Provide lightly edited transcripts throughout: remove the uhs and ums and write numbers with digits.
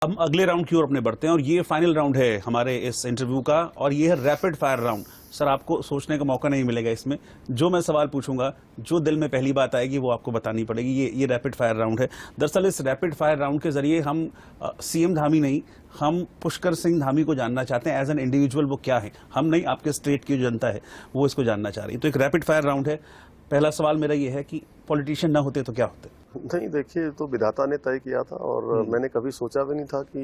हम अगले राउंड की ओर अपने बढ़ते हैं और ये फाइनल राउंड है हमारे इस इंटरव्यू का और ये है रैपिड फायर राउंड। सर, आपको सोचने का मौका नहीं मिलेगा इसमें। जो मैं सवाल पूछूंगा, जो दिल में पहली बात आएगी वो आपको बतानी पड़ेगी। ये रैपिड फायर राउंड है। दरअसल इस रैपिड फायर राउंड के जरिए हम सीएम धामी नहीं, हम पुष्कर सिंह धामी को जानना चाहते हैं एज एन इंडिविजुअल। वो क्या है, हम नहीं, आपके स्टेट की जो जनता है वो इसको जानना चाह रही है। तो एक रैपिड फायर राउंड है। पहला सवाल मेरा ये है कि पॉलिटिशियन ना होते तो क्या होते? नहीं, देखिए, तो विधाता ने तय किया था और मैंने कभी सोचा भी नहीं था कि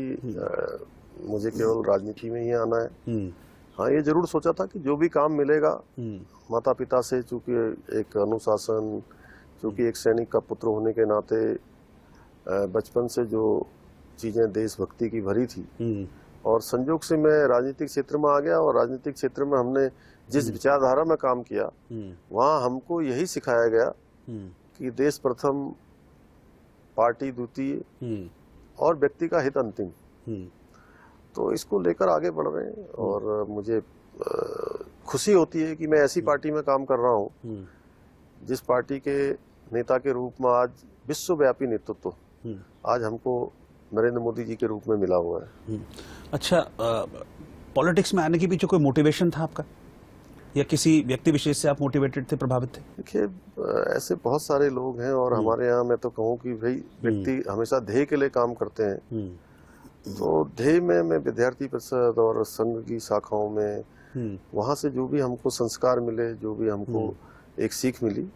मुझे केवल राजनीति में ही आना है। हाँ, ये जरूर सोचा था कि जो भी काम मिलेगा माता पिता से, चूंकि एक अनुशासन, चूंकि एक सैनिक का पुत्र होने के नाते बचपन से जो चीजें देशभक्ति की भरी थी, और संयोग से मैं राजनीतिक क्षेत्र में आ गया और राजनीतिक क्षेत्र में हमने जिस विचारधारा में काम किया वहाँ हमको यही सिखाया गया कि देश प्रथम, पार्टी द्वितीय और व्यक्ति का हित अंतिम। तो इसको लेकर आगे बढ़ रहे हैं और मुझे खुशी होती है कि मैं ऐसी पार्टी में काम कर रहा हूँ जिस पार्टी के नेता के रूप में आज विश्वव्यापी नेतृत्व आज हमको नरेंद्र मोदी जी के रूप में मिला हुआ है। अच्छा, पॉलिटिक्स में आने के पीछे कोई मोटिवेशन था आपका, या किसी व्यक्ति विशेष से आप मोटिवेटेड थे, प्रभावित थे? देखिए, ऐसे बहुत सारे लोग हैं और हमारे यहाँ मैं तो कहूँ कि भाई व्यक्ति हमेशा ध्येय के लिए काम करते हैं। तो ध्येय में मैं विद्यार्थी परिषद और संघ की शाखाओं में वहाँ से जो भी हमको संस्कार मिले, जो भी हमको एक सीख मिली,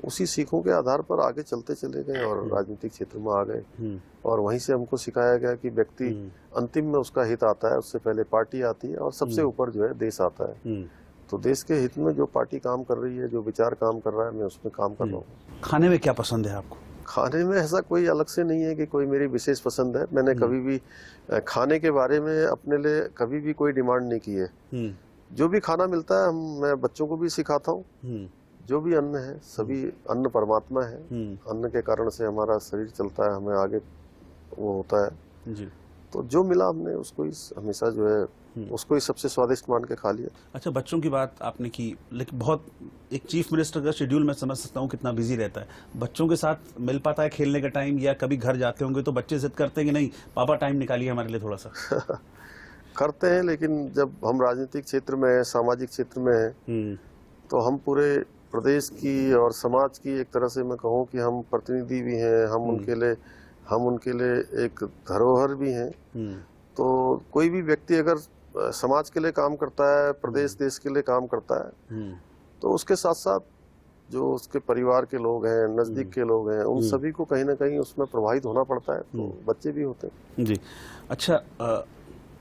उसी सीखों के आधार पर आगे चलते चले गए और राजनीतिक क्षेत्र में आ गए। और वहीं से हमको सिखाया गया कि व्यक्ति अंतिम में उसका हित आता है, उससे पहले पार्टी आती है और सबसे ऊपर जो है देश आता है। तो देश के हित में जो पार्टी काम कर रही है, जो विचार काम कर रहा है, मैं उसमें काम कर रहा हूँ। खाने में क्या पसंद है आपको? खाने में ऐसा कोई अलग से नहीं है कि कोई मेरी विशेष पसंद है। मैंने कभी भी खाने के बारे में अपने लिए कभी भी कोई डिमांड नहीं की है। जो भी खाना मिलता है मैं बच्चों को भी सिखाता हूँ। जो भी अन्न है, सभी अन्न परमात्मा है। अन्न के कारण से हमारा शरीर चलता है, हमें आगे वो होता है जी। तो जो मिला हमने उसको ही हमेशा जो है उसको ही सबसे स्वादिष्ट मान के खा लिया। अच्छा, बच्चों की बात आपने की, लेकिन बहुत एक चीफ मिनिस्टर का शेड्यूल मैं समझ सकता हूँ कितना बिजी रहता है। बच्चों के साथ मिल पाता है खेलने का टाइम, या कभी घर जाते होंगे तो बच्चे जिद करते हैं कि नहीं पापा टाइम निकालिए हमारे लिए थोड़ा सा? करते हैं, लेकिन जब हम राजनीतिक क्षेत्र में है, सामाजिक क्षेत्र में है, तो हम पूरे प्रदेश की और समाज की एक तरह से मैं कहूँ कि हम प्रतिनिधि भी हैं। हम उनके लिए एक धरोहर भी हैं। तो कोई भी व्यक्ति अगर समाज के लिए काम करता है, प्रदेश देश के लिए काम करता है, तो उसके साथ साथ जो उसके परिवार के लोग हैं, नजदीक के लोग हैं, उन सभी को कहीं ना कहीं उसमें प्रभावित होना पड़ता है। तो बच्चे भी होते हैं जी। अच्छा,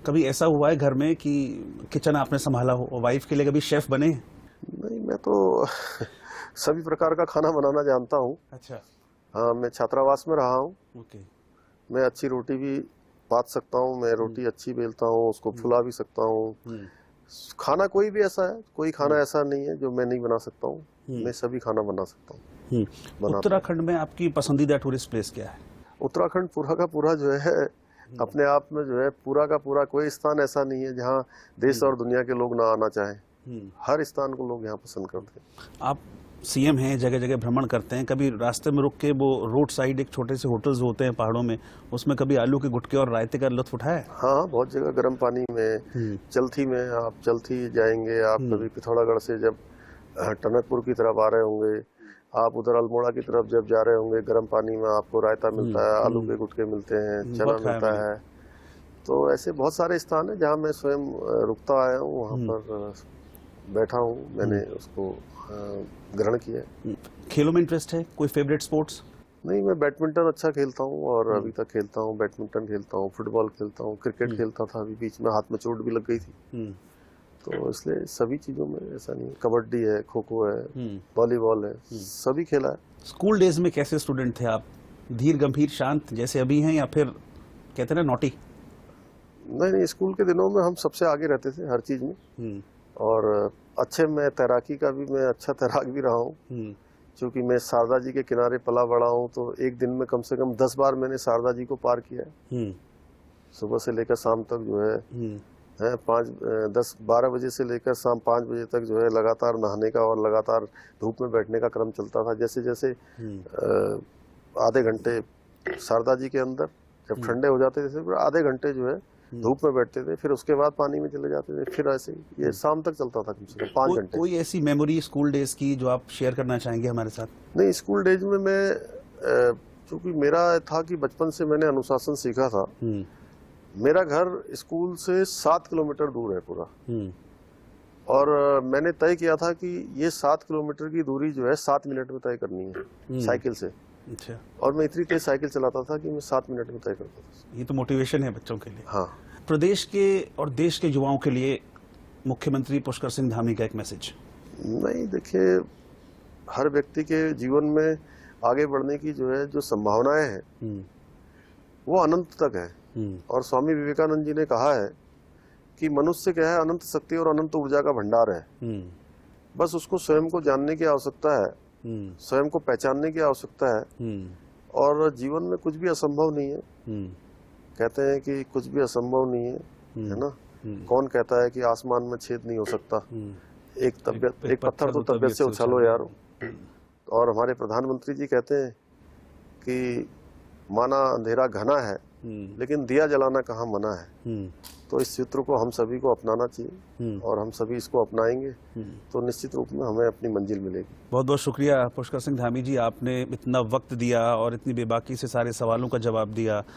कभी ऐसा हुआ है घर में कि किचन आपने संभाला हो और वाइफ के लिए कभी शेफ बने? नहीं, मैं तो सभी प्रकार का खाना बनाना जानता हूँ। अच्छा। हाँ, मैं छात्रावास में रहा हूँ। ओके। मैं अच्छी रोटी भी पात सकता हूँ, मैं रोटी अच्छी बेलता हूँ, उसको फुला भी सकता हूँ। खाना कोई भी ऐसा है, कोई खाना ऐसा नहीं है जो मैं नहीं बना सकता हूँ। मैं सभी खाना बना सकता हूँ। उत्तराखंड में आपकी पसंदीदा टूरिस्ट प्लेस क्या है? उत्तराखंड पूरा का पूरा जो है अपने आप में जो है पूरा का पूरा कोई स्थान ऐसा नहीं है जहाँ देश और दुनिया के लोग ना आना चाहें। हर स्थान को लोग यहाँ पसंद करते हैं। आप सीएम हैं, जगह जगह भ्रमण करते हैं, कभी रास्ते में रुक के वो रोड साइड एक छोटे से होटल्स होते हैं पहाड़ों में, उसमें कभी आलू के गुटके और रायते का लुत्फ उठाया? हाँ, बहुत जगह गर्म पानी में, चलथी में, आप चलथी जाएंगे, आप कभी पिथौरागढ़ से जब टनकपुर की तरफ आ रहे होंगे, आप उधर अल्मोड़ा की तरफ जब जा रहे होंगे, गर्म पानी में आपको रायता मिलता है, आलू के गुटके मिलते हैं, चना मिलता है। तो ऐसे बहुत सारे स्थान है जहाँ मैं स्वयं रुकता आया हूँ, वहाँ पर बैठा हूँ, मैंने उसको ग्रहण किया। खेलों में इंटरेस्ट है? कोई फेवरेट स्पोर्ट्स? नहीं, मैं बैडमिंटन अच्छा खेलता हूँ और अभी तक खेलता हूँ। बैडमिंटन खेलता हूँ, फुटबॉल खेलता हूँ, क्रिकेट खेलता था, अभी बीच में हाथ में चोट भी लग गई थी। तो इसलिए सभी चीजों में ऐसा नहीं, कबड्डी है, खो खो है, वॉलीबॉल है, सभी खेला है। स्कूल डेज में कैसे स्टूडेंट थे आप? धीर गंभीर शांत जैसे अभी हैं, या फिर कहते हैं ना नॉटी? नहीं, स्कूल के दिनों में हम सबसे आगे रहते थे हर चीज में। और अच्छे, मैं तैराकी का भी मैं अच्छा तैराक भी रहा हूँ। क्योंकि मैं शारदा जी के किनारे पला बड़ा हूँ, तो एक दिन में कम से कम 10 बार मैंने शारदा जी को पार किया है। सुबह से लेकर शाम तक जो है 10-12 बजे से लेकर शाम 5 बजे तक जो है लगातार नहाने का और लगातार धूप में बैठने का क्रम चलता था। जैसे जैसे आधे घंटे शारदा जी के अंदर, जब ठंडे हो जाते थे फिर आधे घंटे जो है धूप में बैठते थे, फिर उसके बाद पानी में चले जाते थे, फिर ऐसे ही ये शाम तक चलता था, कम से कम 5 घंटे। कोई ऐसी मेमोरी स्कूल डेज की जो आप शेयर करना चाहेंगे हमारे साथ? नहीं, स्कूल डेज में मैं चूंकि मेरा था कि बचपन से मैंने अनुशासन सीखा था। मेरा घर स्कूल से 7 किलोमीटर दूर है पूरा, और मैंने तय किया था कि ये 7 किलोमीटर की दूरी जो है 7 मिनट में तय करनी है साइकिल से। अच्छा, और मैं इतनी तेज साइकिल चलाता था कि मैं 7 मिनट में तय करता था। ये तो मोटिवेशन है बच्चों के लिए। हाँ, प्रदेश के और देश के युवाओं के लिए मुख्यमंत्री पुष्कर सिंह धामी का एक मैसेज। नहीं, देखिए, हर व्यक्ति के जीवन में आगे बढ़ने की जो है जो संभावनाएं हैं वो अनंत तक है। और स्वामी विवेकानंद जी ने कहा है कि मनुष्य क्या है, अनंत शक्ति और अनंत ऊर्जा का भंडार है। बस उसको स्वयं को जानने की आवश्यकता है, स्वयं को पहचानने की आवश्यकता है। और जीवन में कुछ भी असंभव नहीं है। कहते हैं कि कुछ भी असंभव नहीं है ना? कौन कहता है कि आसमान में छेद नहीं हो सकता? एक पत्थर तो तबीयत से उछालो यारो। और हमारे प्रधानमंत्री जी कहते हैं कि माना अंधेरा घना है लेकिन दिया जलाना कहाँ मना है। तो इस सूत्र को हम सभी को अपनाना चाहिए, और हम सभी इसको अपनाएंगे तो निश्चित रूप में हमें अपनी मंजिल मिलेगी। बहुत बहुत शुक्रिया पुष्कर सिंह धामी जी, आपने इतना वक्त दिया और इतनी बेबाकी से सारे सवालों का जवाब दिया।